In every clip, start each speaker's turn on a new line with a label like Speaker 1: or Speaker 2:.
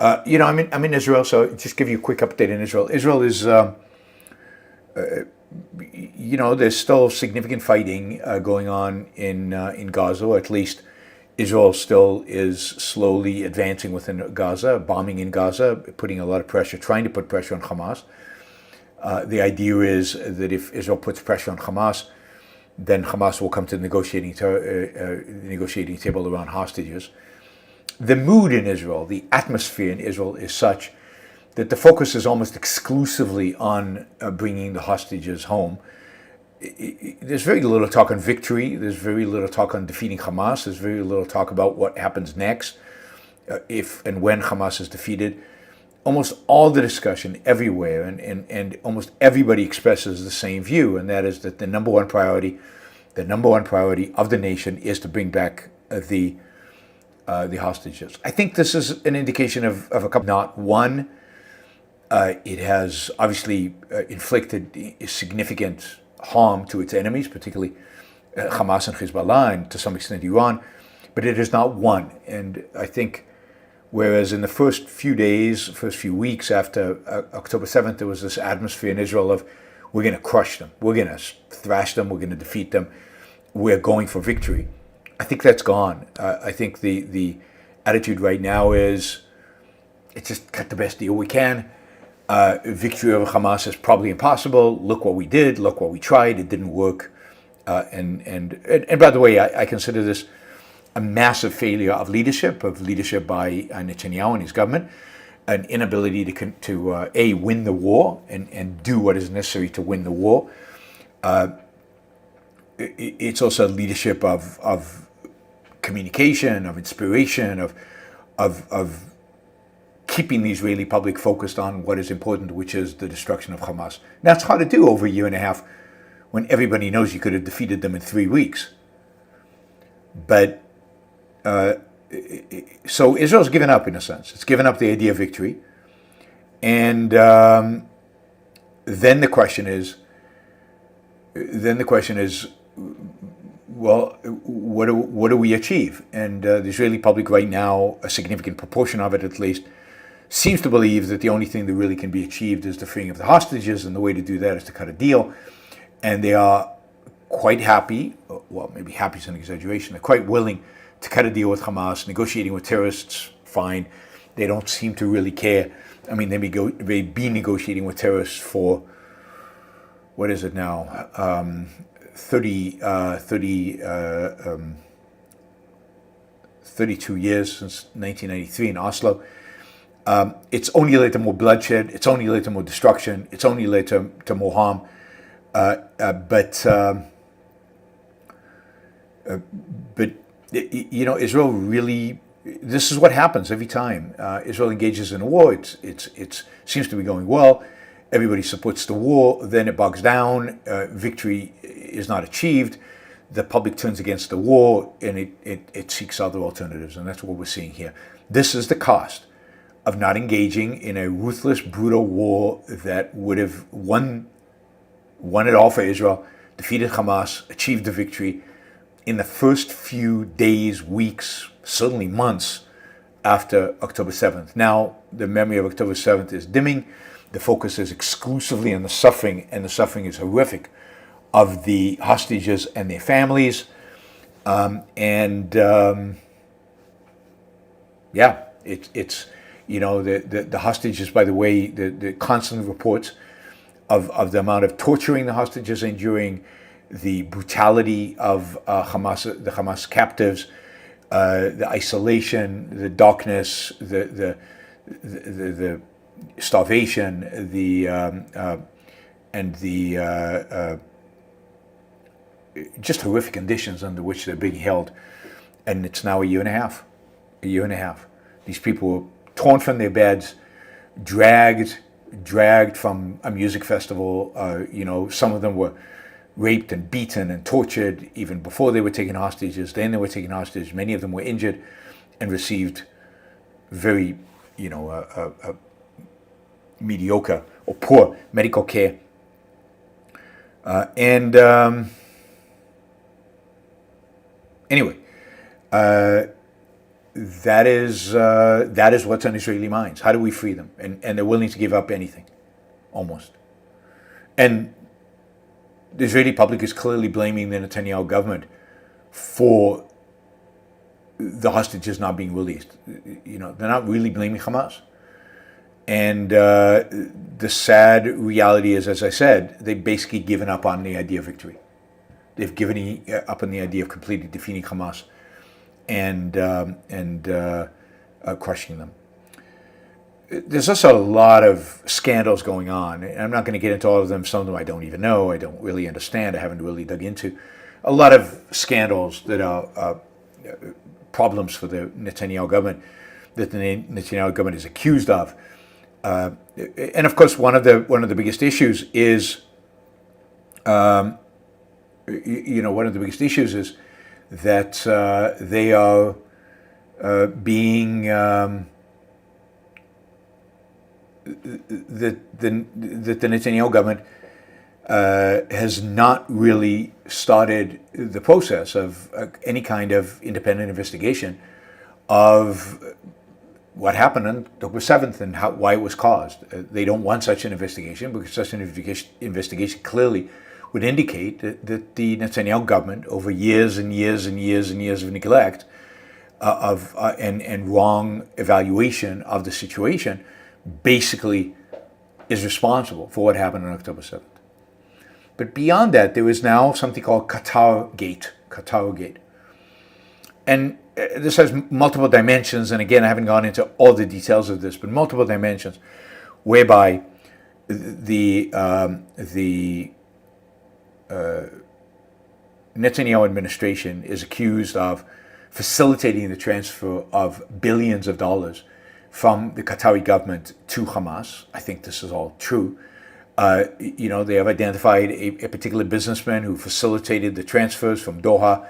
Speaker 1: I'm in Israel, so just give you a quick update in Israel. Israel is, there's still significant fighting going on in Gaza, or at least Israel still is slowly advancing within Gaza, bombing in Gaza, putting a lot of pressure, trying to put pressure on Hamas. The idea is that if Israel puts pressure on Hamas, then Hamas will come to the negotiating table around hostages. The mood in Israel, the atmosphere in Israel is such that the focus is almost exclusively on bringing the hostages home. There's very little talk on victory. There's very little talk on defeating Hamas. There's very little talk about what happens next if and when Hamas is defeated. Almost all the discussion everywhere and almost everybody expresses the same view, and that is that the number one priority of the nation is to bring back the hostages. I think this is an indication of a couple. Not one. It has obviously inflicted significant harm to its enemies, particularly Hamas and Hezbollah, and to some extent Iran, but it is not one. And I think whereas in the first few weeks after October 7th, there was this atmosphere in Israel of, we're going to crush them, we're going to thrash them, we're going to defeat them, we're going for victory. I think that's gone. I think the attitude right now is, it's just cut the best deal we can. Victory over Hamas is probably impossible. Look what we did. Look what we tried. It didn't work. And by the way, I consider this a massive failure of leadership by Netanyahu and his government, an inability to win the war and do what is necessary to win the war. It's also leadership of communication, of inspiration, of keeping the Israeli public focused on what is important, which is the destruction of Hamas. Now, it's hard to do over a year and a half when everybody knows you could have defeated them in 3 weeks. But so Israel's given up, in a sense. It's given up the idea of victory. And then the question is, well, what do we achieve? And the Israeli public right now, a significant proportion of it at least, seems to believe that the only thing that really can be achieved is the freeing of the hostages, and the way to do that is to cut a deal. And they are quite happy, well, maybe happy is an exaggeration, they're quite willing to cut a deal with Hamas, negotiating with terrorists, fine. They don't seem to really care. I mean, they may be negotiating with terrorists for, what is it now, 32 years since 1993 in Oslo. It's only led to more bloodshed. It's only led to more destruction. It's only led to more harm. But Israel really. This is what happens every time Israel engages in a war. It seems to be going well. Everybody supports the war. Then it bogs down. Victory is not achieved. The public turns against the war, and it seeks other alternatives. And that's what we're seeing here. This is the cost of not engaging in a ruthless, brutal war that would have won it all for Israel, defeated Hamas, achieved the victory in the first few days, weeks, certainly months after October 7th. Now, the memory of October 7th is dimming. The focus is exclusively on the suffering, and the suffering is horrific, of the hostages and their families. The hostages, by the way, the constant reports of the amount of torturing the hostages enduring, the brutality of the Hamas captives, the isolation, the darkness, the starvation, just horrific conditions under which they're being held. And it's now a year and a half. These people were torn from their beds, dragged from a music festival. Some of them were raped and beaten and tortured even before they were taken hostages. Then they were taken hostage. Many of them were injured and received very, mediocre or poor medical care. Anyway, that is what's on Israeli minds. How do we free them? And they're willing to give up anything, almost. And the Israeli public is clearly blaming the Netanyahu government for the hostages not being released. They're not really blaming Hamas. And the sad reality is, as I said, they've basically given up on the idea of victory. They've given up on the idea of completely defeating Hamas and crushing them. There's also a lot of scandals going on. I'm not going to get into all of them. Some of them I don't even know. I don't really understand. I haven't really dug into. A lot of scandals that are problems for the Netanyahu government that the Netanyahu government is accused of. And of course, one of the biggest issues is, that they are being that the Netanyahu government has not really started the process of any kind of independent investigation of what happened on October 7th and why it was caused. They don't want such an investigation because such an investigation clearly would indicate that the Netanyahu government, over years and years and years and years of neglect and wrong evaluation of the situation, basically is responsible for what happened on October 7th. But beyond that, there is now something called Qatar Gate. And this has multiple dimensions, and again, I haven't gone into all the details of this, but multiple dimensions, whereby the Netanyahu administration is accused of facilitating the transfer of billions of dollars from the Qatari government to Hamas. I think this is all true. They have identified a particular businessman who facilitated the transfers from Doha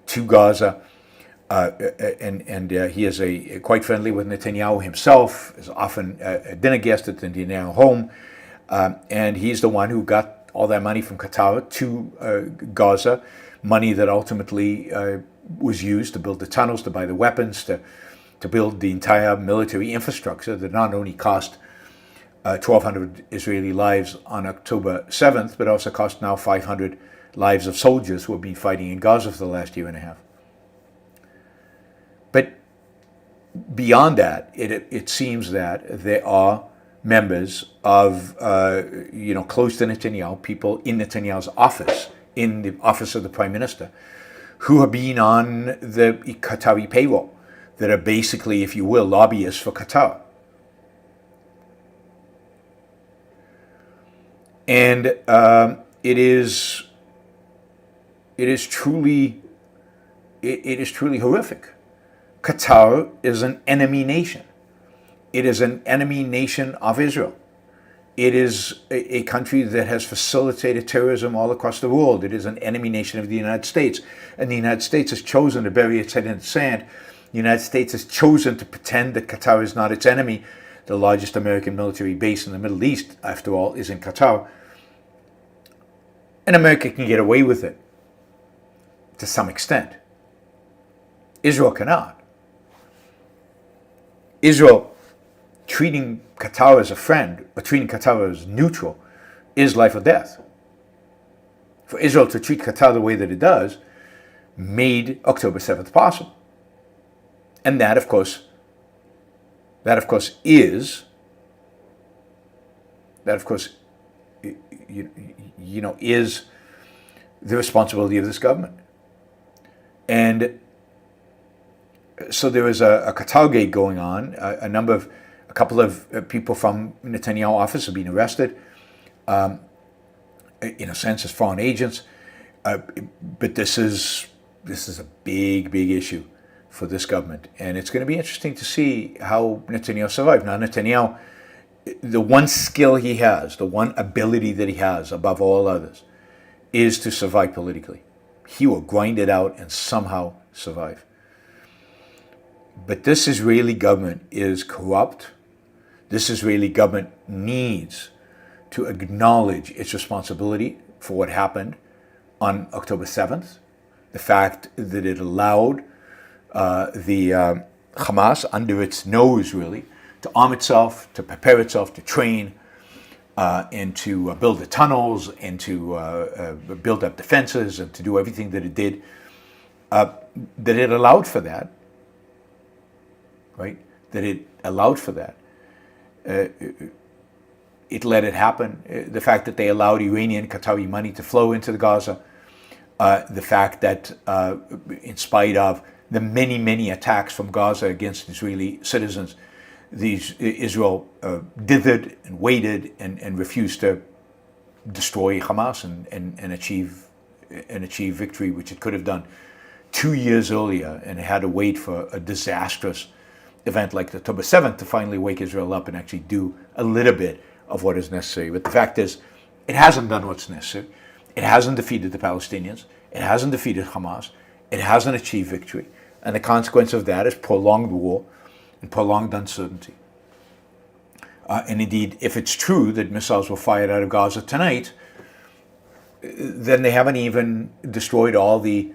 Speaker 1: to Gaza. And he is quite friendly with Netanyahu himself, is often a dinner guest at the Netanyahu home, and he's the one who got all that money from Qatar to Gaza, money that ultimately was used to build the tunnels, to buy the weapons, to build the entire military infrastructure that not only cost 1,200 Israeli lives on October 7th, but also cost now 500 lives of soldiers who have been fighting in Gaza for the last year and a half. But beyond that, it seems that there are members of, close to Netanyahu, people in Netanyahu's office, in the office of the Prime Minister, who have been on the Qatari payroll, that are basically, if you will, lobbyists for Qatar. And it is truly horrific. Qatar is an enemy nation. It is an enemy nation of Israel. It is a country that has facilitated terrorism all across the world. It is an enemy nation of the United States. And the United States has chosen to bury its head in the sand. The United States has chosen to pretend that Qatar is not its enemy. The largest American military base in the Middle East, after all, is in Qatar. And America can get away with it to some extent. Israel cannot. Israel treating Qatar as a friend or treating Qatar as neutral is life or death. For Israel to treat Qatar the way that it does made October 7th possible. And that, of course, is the responsibility of this government. And so there is a Qatar gate going on. A couple of people from Netanyahu office have been arrested, in a sense, as foreign agents. But this is a big issue for this government, and it's going to be interesting to see how Netanyahu survives. Now, Netanyahu, the one skill he has, the one ability that he has above all others, is to survive politically. He will grind it out and somehow survive. But this Israeli government is corrupt. This Israeli government needs to acknowledge its responsibility for what happened on October 7th, the fact that it allowed the Hamas under its nose, really, to arm itself, to prepare itself, to train, and to build the tunnels, and to build up defenses, and to do everything that it did, that it allowed for that, right? That it allowed for that. It let it happen. The fact that they allowed Iranian, Qatari money to flow into the Gaza, the fact that in spite of the many, many attacks from Gaza against Israeli citizens, Israel dithered and waited and refused to destroy Hamas and achieve victory, which it could have done 2 years earlier, and it had to wait for a disastrous event like the October 7th to finally wake Israel up and actually do a little bit of what is necessary. But the fact is, it hasn't done what's necessary. It hasn't defeated the Palestinians. It hasn't defeated Hamas. It hasn't achieved victory. And the consequence of that is prolonged war and prolonged uncertainty. And indeed, if it's true that missiles were fired out of Gaza tonight, then they haven't even destroyed all the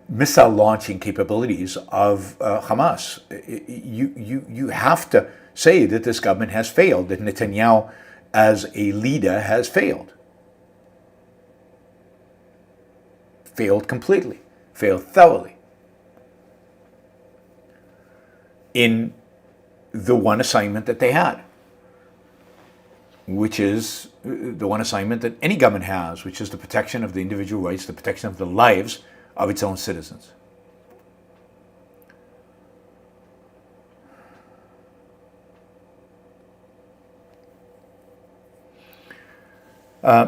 Speaker 1: missile launching capabilities of Hamas. You have to say that this government has failed, that Netanyahu as a leader has failed. Failed completely, failed thoroughly in the one assignment that they had, which is the one assignment that any government has, which is the protection of the individual rights, the protection of the lives of its own citizens.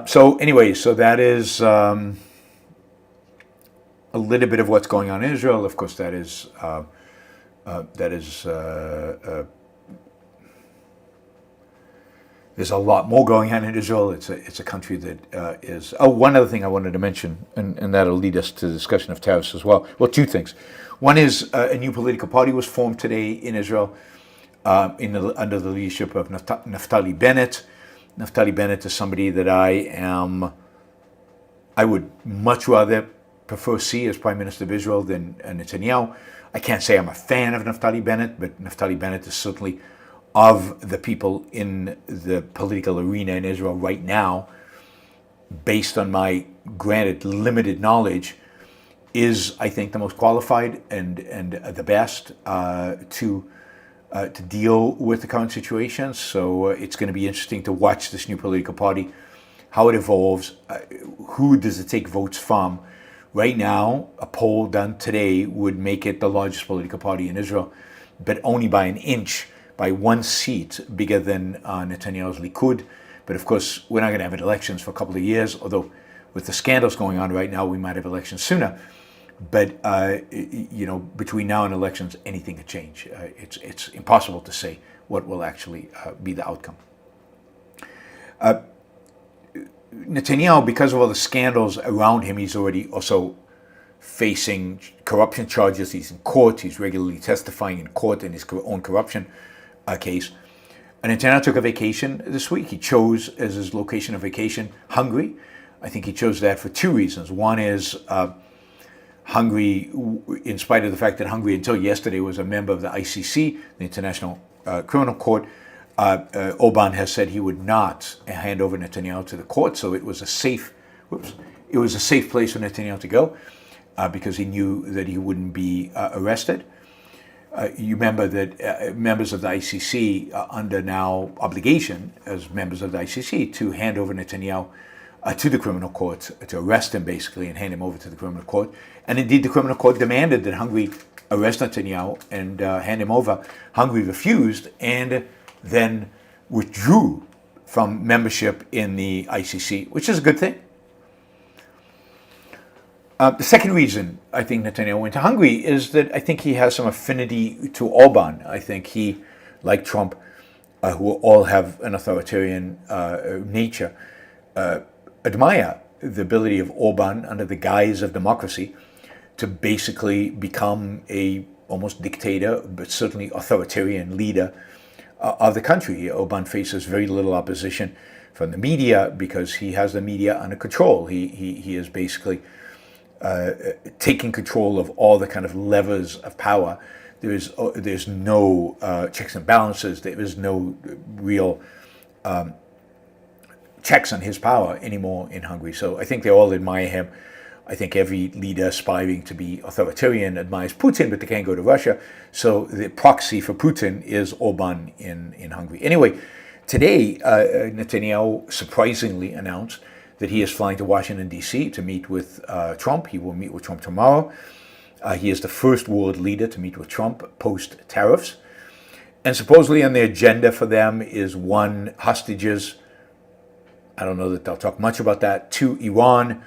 Speaker 1: So that is a little bit of what's going on in Israel. Of course, there's a lot more going on in Israel. It's a country that is... Oh, one other thing I wanted to mention, and that'll lead us to the discussion of tariffs as well. Well, two things. One is a new political party was formed today in Israel under the leadership of Naftali Bennett. Naftali Bennett is somebody that I would much rather prefer see as Prime Minister of Israel than Netanyahu. I can't say I'm a fan of Naftali Bennett, but Naftali Bennett is certainly, of the people in the political arena in Israel right now, based on my granted limited knowledge, is, I think, the most qualified and the best to deal with the current situation. So it's going to be interesting to watch this new political party, how it evolves, who does it take votes from. Right now, a poll done today would make it the largest political party in Israel, but only by an inch, by one seat bigger than Netanyahu's Likud. But of course, we're not going to have elections for a couple of years, although with the scandals going on right now, we might have elections sooner. But, between now and elections, anything could change. It's impossible to say what will actually be the outcome. Netanyahu, because of all the scandals around him, he's already also facing corruption charges. He's in court. He's regularly testifying in court in his own corruption case. And Netanyahu took a vacation this week. He chose as his location of vacation Hungary. I think he chose that for two reasons. One is Hungary, in spite of the fact that Hungary until yesterday was a member of the ICC, the International Criminal Court, Orban has said he would not hand over Netanyahu to the court. So it was a safe place for Netanyahu to go because he knew that he wouldn't be arrested. You remember that members of the ICC are under now obligation as members of the ICC to hand over Netanyahu to the criminal court, to arrest him basically and hand him over to the criminal court. And indeed the criminal court demanded that Hungary arrest Netanyahu and hand him over. Hungary refused and then withdrew from membership in the ICC, which is a good thing. The second reason I think Netanyahu went to Hungary is that I think he has some affinity to Orban. I think he, like Trump, who all have an authoritarian nature, admire the ability of Orban under the guise of democracy to basically become a almost dictator, but certainly authoritarian leader of the country. Orban faces very little opposition from the media because he has the media under control. He is basically taking control of all the kind of levers of power there's no checks and balances. There is no real checks on his power anymore in Hungary. So I think they all admire him. I think every leader aspiring to be authoritarian admires Putin, but they can't go to Russia. So the proxy for Putin is Orban in Hungary. Anyway, today Netanyahu surprisingly announced that he is flying to Washington, D.C. to meet with Trump. He will meet with Trump tomorrow. He is the first world leader to meet with Trump post-tariffs. And supposedly on the agenda for them is 1, hostages. I don't know that they'll talk much about that. 2, Iran.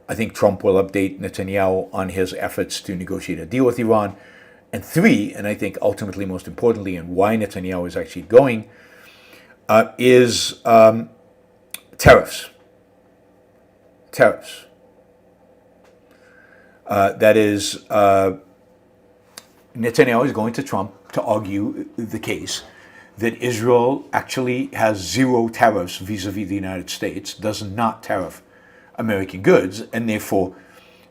Speaker 1: I think Trump will update Netanyahu on his efforts to negotiate a deal with Iran. And 3, and I think ultimately most importantly, and why Netanyahu is actually going, is tariffs. Tariffs. That is, Netanyahu is going to Trump to argue the case that Israel actually has 0 tariffs vis-a-vis the United States, does not tariff American goods, and therefore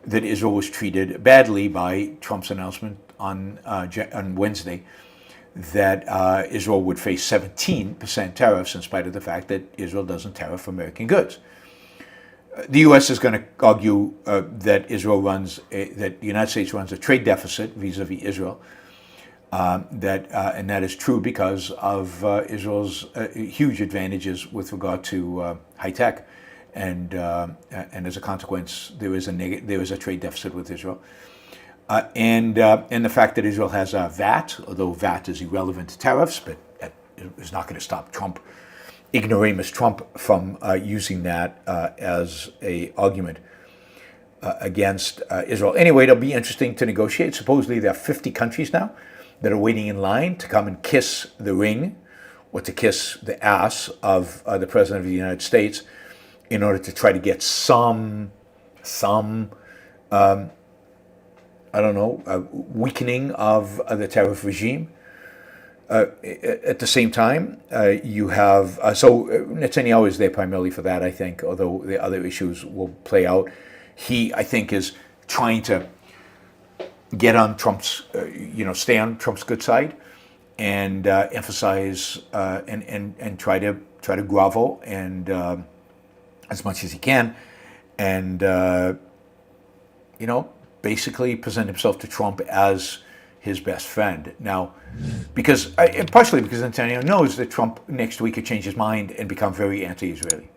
Speaker 1: that Israel was treated badly by Trump's announcement on Wednesday that Israel would face 17% tariffs in spite of the fact that Israel doesn't tariff American goods. The U.S. is going to argue that that the United States runs a trade deficit vis-a-vis Israel. And that is true because of Israel's huge advantages with regard to high tech, and as a consequence, there is a trade deficit with Israel, and the fact that Israel has a VAT, although VAT is irrelevant to tariffs, but that is not going to stop Trump, ignoramus Trump, from using that as a argument against Israel. Anyway, it'll be interesting to negotiate. Supposedly there are 50 countries now that are waiting in line to come and kiss the ring or to kiss the ass of the President of the United States in order to try to get some weakening of the tariff regime. At the same time, you have, so Netanyahu is there primarily for that, I think, although the other issues will play out. He, I think, is trying to get on Trump's, stay on Trump's good side, and emphasize and try to grovel and as much as he can, and basically present himself to Trump as his best friend. Now, partially because Netanyahu knows that Trump next week could change his mind and become very anti-Israeli.